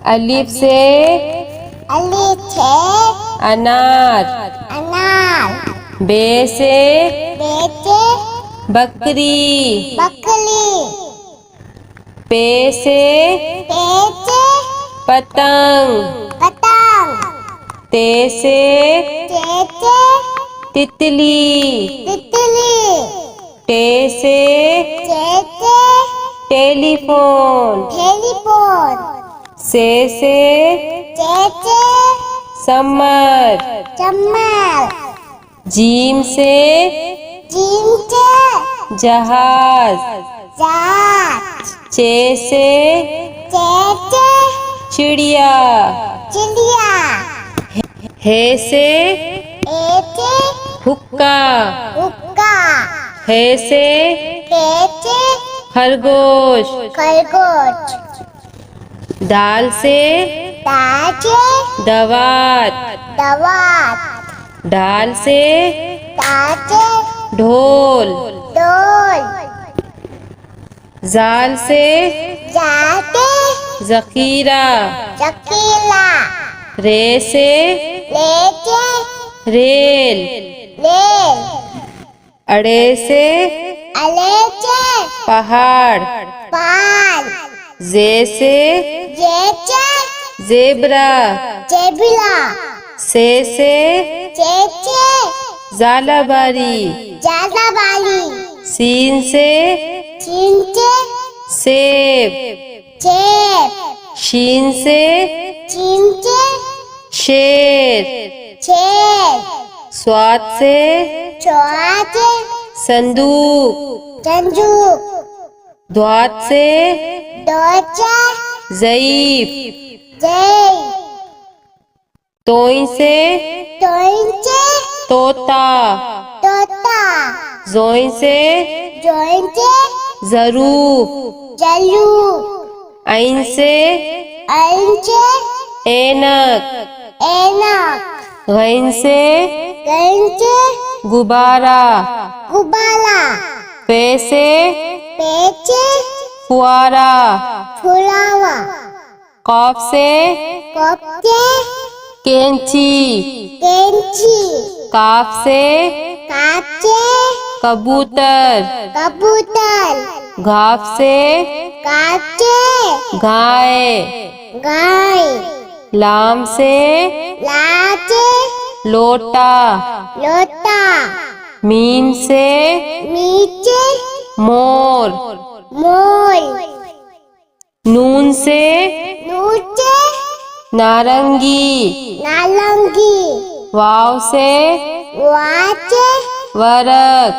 अलिफ से अनार। बे से बकरी। पे से पतंग। ते से तितली। टे से टेलीफोन। से समर। जीम से जहाज। चे से चिड़िया। हे से हुक्का। हे से खरगोश। दाल से दवात। ढाल से ढोल। जाल से जखीरा। रे से रेल। अड़े से पहाड़। जे से जेबरा। से जालाबारी। सीन से सेब। शीन से शेर। स्वाद से संदूक। द्वात से ज़ईफ। तोई से तोता। जोई से ज़रूफ। ऐन से ऐनक। गैन से गुब्बारा। पे से फुआरा। कॉफ से कैंची। काफ से कबूतर। घाफ से गाय। लाम से लोटा। मीम से मोर। नून से नारंगी। वाव से वरक।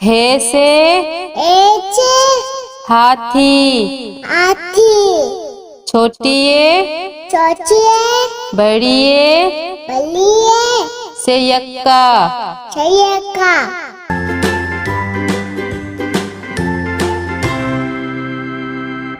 हे से हाथी। छोटिए बड़िए से यक्का।